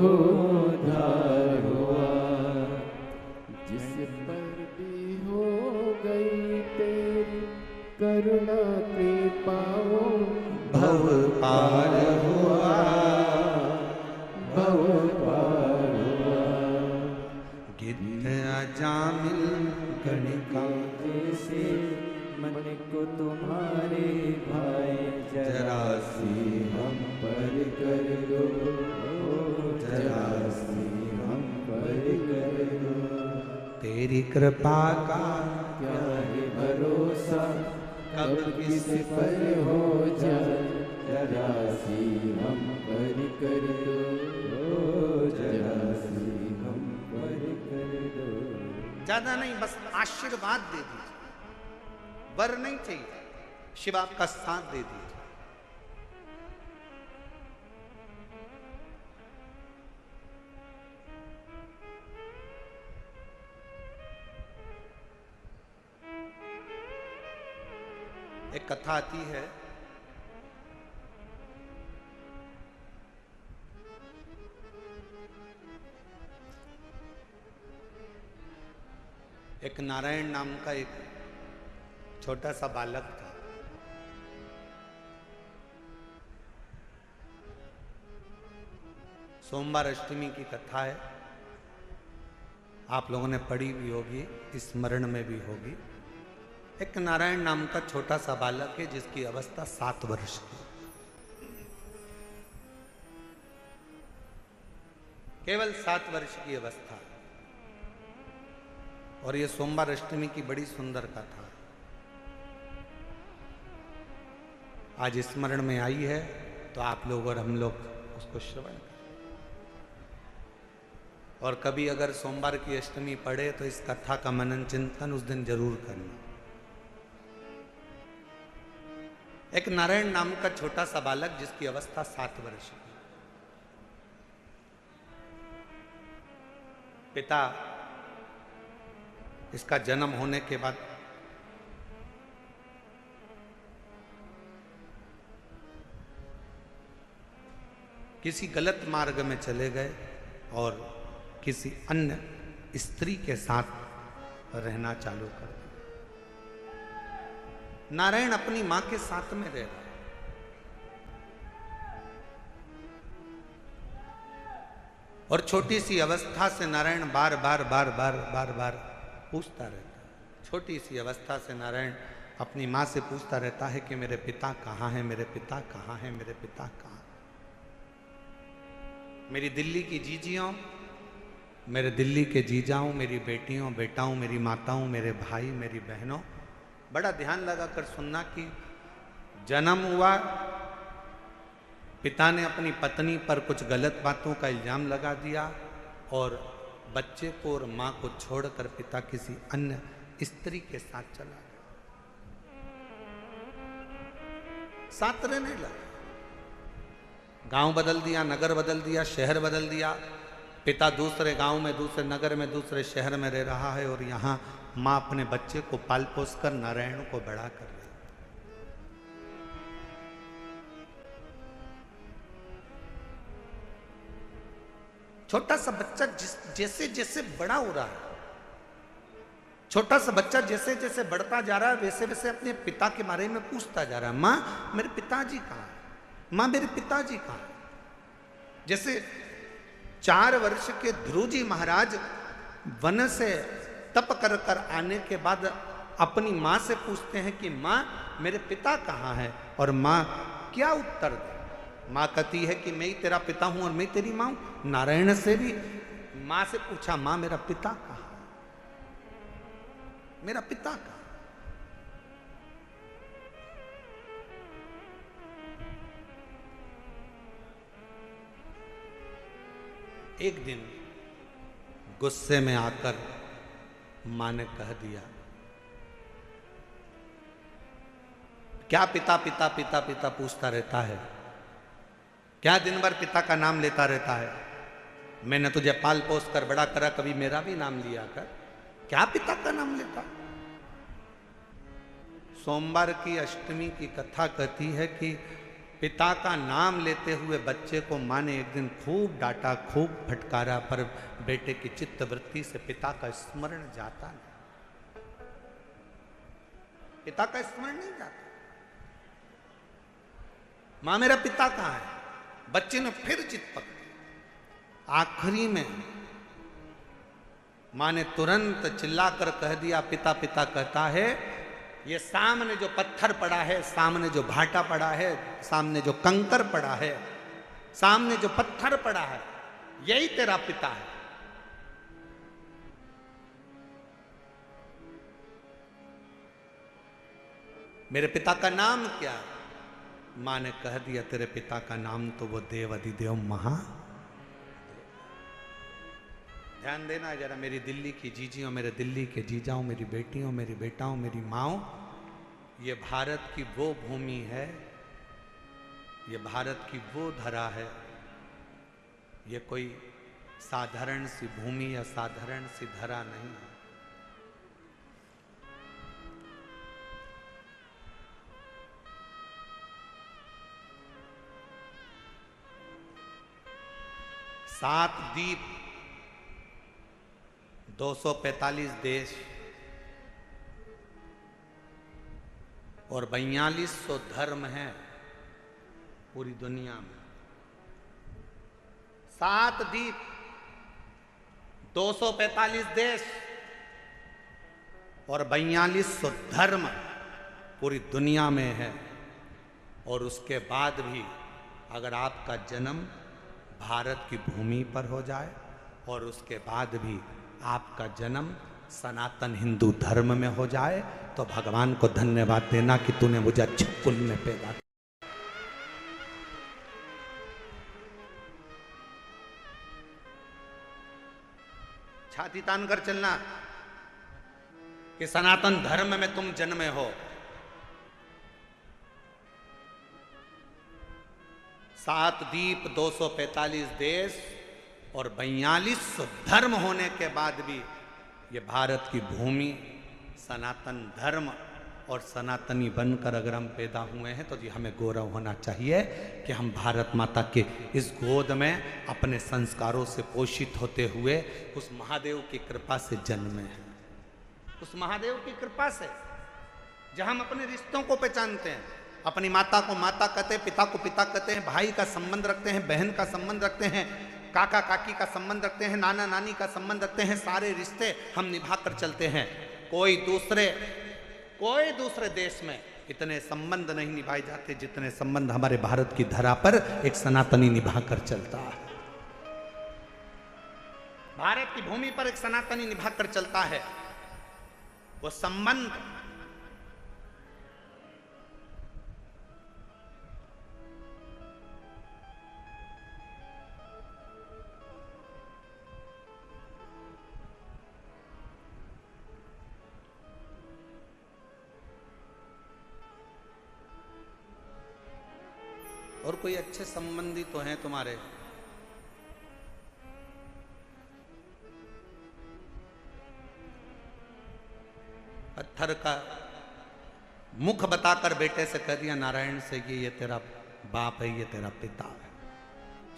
उद्धार हुआ। जिस पर भी हो गई तेरी करुणा कृपा, वो भव पार हुआ, भव पार हुआ। गिद्ध अजामिल गणिका जैसे मन को तुम्हारे भाई जरा सी हम पर कर दो, जरा सी हम पर कर दो। तेरी कृपा का क्या है भरोसा, कब किस पर हो जाए जरा सी हम पर कर दो, जरा सी हम पर कर दो। ज्यादा नहीं, बस आशीर्वाद दे दीजिए, वर नहीं चाहिए, शिव आपका साथ दे दीजिए। एक कथा आती है, एक नारायण नाम का एक छोटा सा बालक था। सोमवार अष्टमी की कथा है, आप लोगों ने पढ़ी भी होगी, स्मरण में भी होगी। एक नारायण नाम का छोटा सा बालक है जिसकी अवस्था 7 वर्ष की, केवल 7 वर्ष की अवस्था। और ये सोमवार अष्टमी की बड़ी सुंदर कथा आज स्मरण में आई है, तो आप लोग और हम लोग उसको श्रवण करें। और कभी अगर सोमवार की अष्टमी पढ़े तो इस कथा का मनन चिंतन उस दिन जरूर करना। एक नारायण नाम का छोटा सा बालक जिसकी अवस्था 7 वर्ष की, पिता इसका जन्म होने के बाद किसी गलत मार्ग में चले गए और किसी अन्य स्त्री के साथ रहना चालू कर दिया। नारायण अपनी मां के साथ में रह रहा है, और छोटी सी अवस्था से नारायण बार बार पूछता रहता है। छोटी सी अवस्था से नारायण अपनी मां से पूछता रहता है कि मेरे पिता कहाँ हैं, मेरे पिता कहाँ हैं, मेरे पिता कहाँ। मेरी दिल्ली की जीजियों, मेरे दिल्ली के जीजाओं, मेरी बेटियों बेटाओं, मेरी माताओं, मेरे भाई, मेरी बहनों, बड़ा ध्यान लगा कर सुनना कि जन्म हुआ, पिता ने अपनी पत्नी पर कुछ गलत बातों का इल्जाम लगा दिया और बच्चे को और मां को छोड़कर पिता किसी अन्य स्त्री के साथ चला गया, साथ रहने लगा। गांव बदल दिया, नगर बदल दिया, शहर बदल दिया। पिता दूसरे गांव में, दूसरे नगर में, दूसरे शहर में रह रहा है और यहां मां अपने बच्चे को पाल पोस कर नारायण को बड़ा कर रही। छोटा सा बच्चा जैसे जैसे बड़ा हो रहा है, छोटा सा बच्चा जैसे जैसे बढ़ता जा रहा है, वैसे वैसे अपने पिता के बारे में पूछता जा रहा है। मां मेरे पिताजी कहाँ हैं, मां मेरे पिताजी कहाँ हैं। जैसे 4 वर्ष के ध्रुव जी महाराज वन से तप कर कर आने के बाद अपनी मां से पूछते हैं कि मां मेरे पिता कहाँ है, और मां क्या उत्तर दे। मां कहती है कि मैं ही तेरा पिता हूं और मैं तेरी मां हूं। नारायण से भी मां से पूछा, मां मेरा पिता कहाँ है, मेरा पिता कहाँ। एक दिन गुस्से में आकर मां ने कह दिया, क्या पिता पिता पिता पिता पूछता रहता है, क्या दिन भर पिता का नाम लेता रहता है। मैंने तुझे पाल पोस कर बड़ा करा, कभी मेरा भी नाम लिया कर, क्या पिता का नाम लेता। सोमवार की अष्टमी की कथा कहती है कि पिता का नाम लेते हुए बच्चे को मां ने एक दिन खूब डांटा, खूब फटकारा, पर बेटे की चित्त वृत्ति से पिता का स्मरण जाता नहीं, पिता का स्मरण नहीं जाता। मां मेरा पिता कहाँ है। बच्चे ने फिर जिद पकड़ी। आखिरी में मां ने तुरंत चिल्लाकर कह दिया, पिता पिता कहता है, ये सामने जो पत्थर पड़ा है, सामने जो भाटा पड़ा है, सामने जो कंकर पड़ा है, सामने जो पत्थर पड़ा है, यही तेरा पिता है। मेरे पिता का नाम क्या है। मां ने कह दिया, तेरे पिता का नाम तो वो देव अधिदेव महा। ध्यान देना जरा, मेरी दिल्ली की जीजियों, मेरे दिल्ली के जीजाओं, मेरी बेटियों, मेरी बेटाओं, मेरी माओ, ये भारत की वो भूमि है, ये भारत की वो धरा है। ये कोई साधारण सी भूमि या साधारण सी धरा नहीं है। 7 द्वीप, 245 देश और 4200 धर्म हैं पूरी दुनिया में। 7 द्वीप, 245 देश और 4200 धर्म पूरी दुनिया में है। और उसके बाद भी अगर आपका जन्म भारत की भूमि पर हो जाए और उसके बाद भी आपका जन्म सनातन हिंदू धर्म में हो जाए तो भगवान को धन्यवाद देना कि तूने मुझे अच्छे कुल में पैदा किया। छाती तान कर चलना कि सनातन धर्म में तुम जन्मे हो। 7 द्वीप, 245 देश और 4200 धर्म होने के बाद भी ये भारत की भूमि सनातन धर्म और सनातनी बनकर अगर हम पैदा हुए हैं तो जी हमें गौरव होना चाहिए कि हम भारत माता के इस गोद में अपने संस्कारों से पोषित होते हुए उस महादेव की कृपा से जन्मे हैं। उस महादेव की कृपा से जहां हम अपने रिश्तों को पहचानते हैं, अपनी माता को माता कहते हैं, पिता को पिता कहते हैं, भाई का संबंध रखते हैं, बहन का संबंध रखते हैं, काका काकी का संबंध रखते हैं, नाना नानी का संबंध रखते हैं। सारे रिश्ते हम निभा कर चलते हैं। कोई दूसरे देश में इतने संबंध नहीं निभाए जाते जितने संबंध हमारे भारत की धरा पर एक सनातनी निभा कर चलता है। भारत की भूमि पर एक सनातनी निभा कर चलता है। वो संबंध और कोई अच्छे संबंधी तो हैं तुम्हारे? पत्थर का मुख बताकर बेटे से कह दिया नारायण से कि ये तेरा बाप है, ये तेरा पिता है।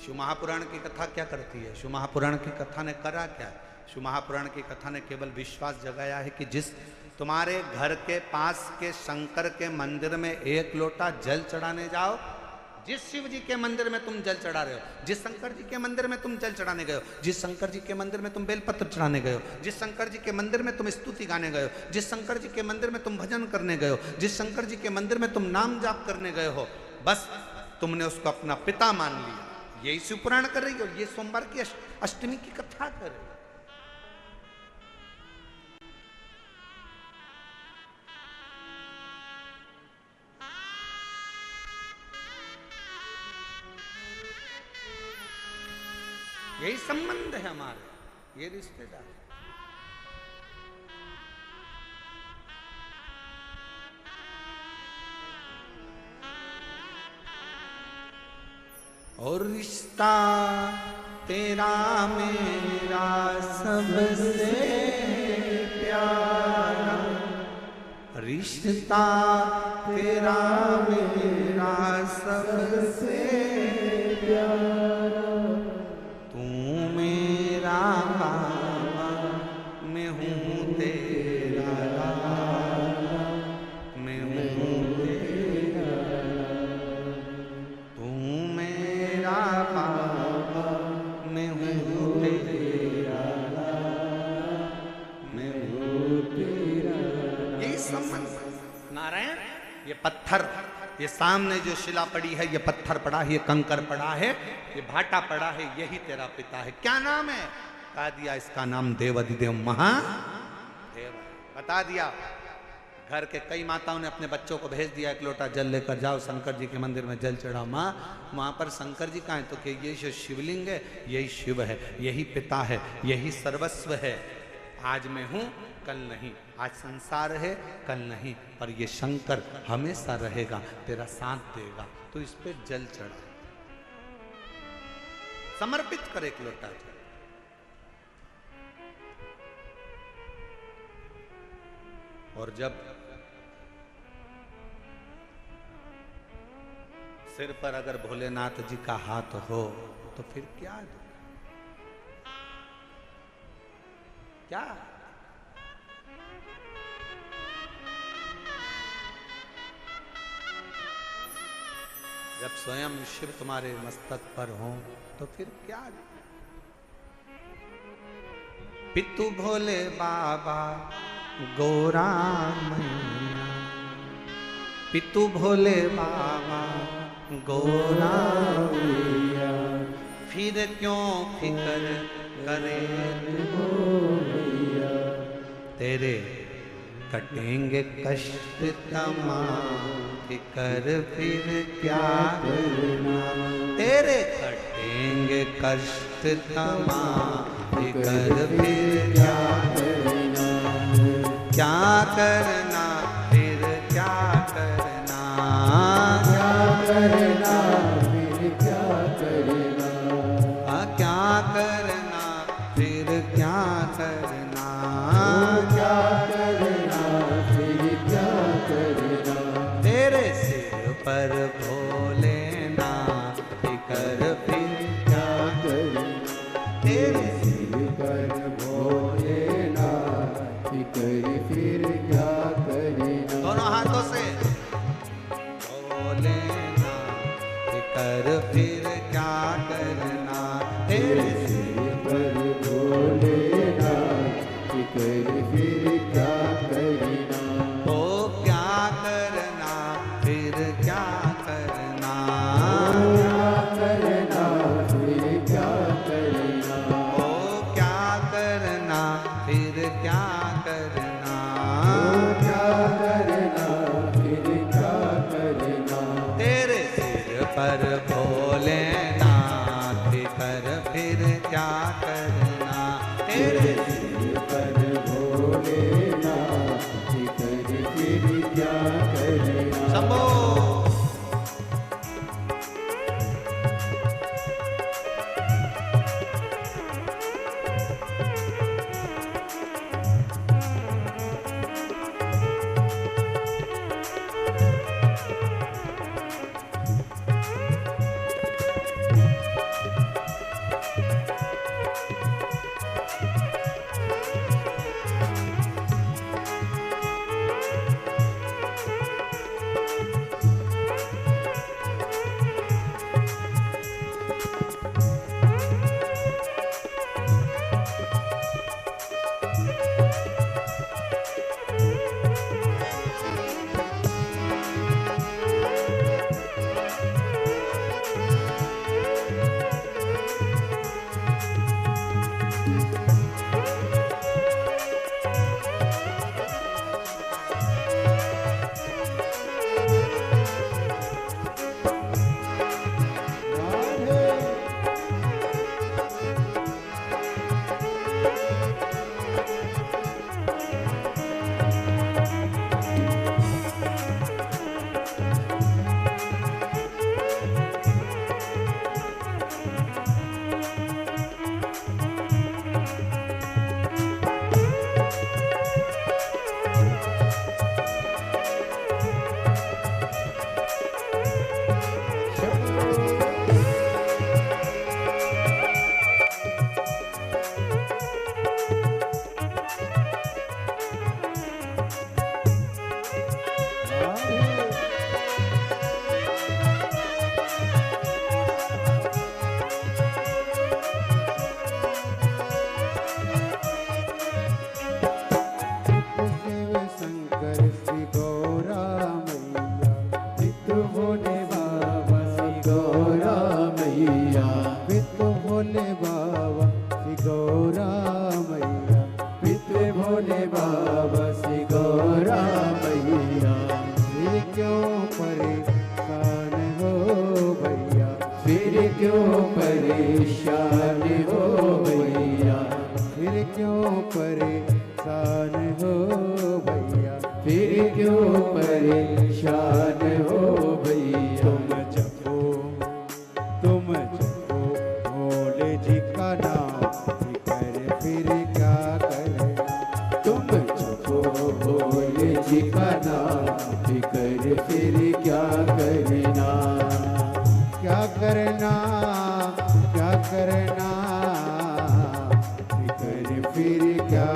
शिव महापुराण की कथा क्या करती है? शिव महापुराण की कथा ने करा क्या? शिव महापुराण की कथा ने केवल विश्वास जगाया है कि जिस तुम्हारे घर के पास के शंकर के मंदिर में 1 लोटा जल चढ़ाने जाओ, जिस शिव जी के मंदिर में तुम जल चढ़ा रहे हो, जिस शंकर जी के मंदिर में तुम जल चढ़ाने गए हो, जिस शंकर जी के मंदिर में तुम बेलपत्र चढ़ाने गए हो, जिस शंकर जी के मंदिर में तुम स्तुति गाने गए हो, जिस शंकर जी के मंदिर में तुम भजन करने गए हो, जिस शंकर जी के मंदिर में तुम नाम जाप करने गए हो, बस तुमने उसको अपना पिता मान लिया। यही शिव पुराण कर रही हो, ये सोमवार की अष्टमी की कथा कर रही हो। यही संबंध है हमारे, ये रिश्तेदार। और रिश्ता तेरा मेरा सबसे प्यारा, रिश्ता तेरा मेरा सबसे प्यारा, तू मेरा बाबा मैं हूँ तेरा लाला, मैं हूँ तेरा, तू मेरा बाबा मैं हूँ तेरा लाला, मैं हूँ तेरा। यही संबंध। नारायण ये पत्थर, ये सामने जो शिला पड़ी है, ये पत्थर पड़ा है, ये कंकर पड़ा है, ये भाटा पड़ा है, यही तेरा पिता है। क्या नाम है? बता दिया, इसका नाम देवाधिदेव महादेव। बता दिया। घर के कई माताओं ने अपने बच्चों को भेज दिया, 1 लोटा जल लेकर जाओ शंकर जी के मंदिर में जल चढ़ाओ। माँ वहाँ पर शंकर जी कहाँ है? तो कि ये जो शिवलिंग है यही शिव है, यही पिता है, यही सर्वस्व है। आज मैं हूँ कल नहीं, आज संसार है कल नहीं, पर ये शंकर हमेशा रहेगा, तेरा साथ देगा। तो इस पे जल चढ़ा, समर्पित कर 1 लोटा जल। और जब सिर पर अगर भोलेनाथ जी का हाथ हो तो फिर क्या दुख। क्या? जब स्वयं शिव तुम्हारे मस्तक पर हो तो फिर क्या? पितु भोले बाबा गौरा मैया, पितु भोले बाबा गौरा मैया, फिर क्यों फिक्र करे मैया, तेरे कटेंगे कष्ट तमाम, फिक्र फिर क्या करना, तेरे कटेंगे कष्ट तमाम, फिक्र फिर क्या करना, क्या करना फिर क्या करना, क्या करना फिर क्या करना, क्या करना फिर क्या करना, क्या करना फिर क्या करना, तेरे सिर पर भोलेनाथ, फिक्र फिर क्या करना, तेरे सिर पर भोलेनाथ, फिक्र फिर क्या करना, दोनों हाथों से भोलेनाथ, फिक्र फिर क्या करना, तेरे सिर पर भोलेनाथ, फिक्र फिर क्या करना, ओ क्या करना फिर क्या करना, क्या करना फिर क्या करना, ओ क्या करना फिर क्या करना, क्या करना फिर क्या करना, तेरे सिर पर भोलेनाथ, फिक्र फिर क्या करना, तेरे सिर पर भोलेनाथ, फिक्र फिर क्या करना, शंभो। परेशान हो भैया, फिर क्यों परेशान हो भैया, फिर क्यों परेशान हो भैया। तुम जपो भोले जी का नाम, फिर क्या करे। तुम जपो भोले जी का नाम, फिर क्या करना। क्या करना, क्या करना, फिर क्या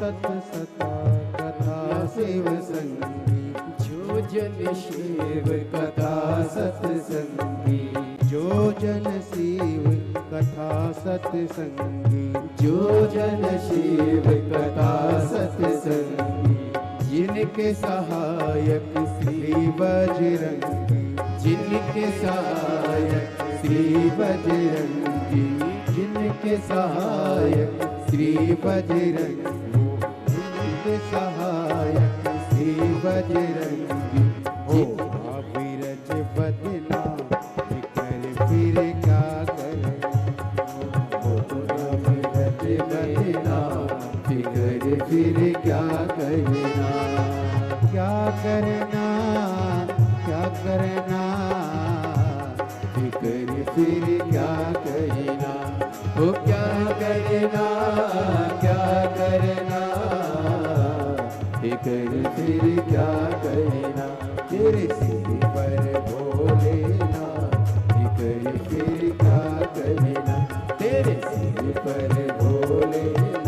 सत सता कथा शिव संगी, जो जन शिव कथा सत्संगी, जो जन शिव कथा सत्संगी, जो जन शिव कथा सत्संगी, जिनके सहायक श्री बजरंगी, जिनके सहायक श्री बजरंगी, जिनके सहायक श्री बजरंगी, जिनके सहायक श्री बजरंगी, हो अविरज बदना फिकर फिर क्या करे, हो अविरज बदना फिकर फिर क्या करना, क्या करना, क्या करना, फिकर फिर क्या करना, हो क्या करना, क्या करना, फिकर फिर क्या करना, तेरे सिर पर भोलेना, फिकर फिर क्या करना, तेरे सिर पर भोलेना,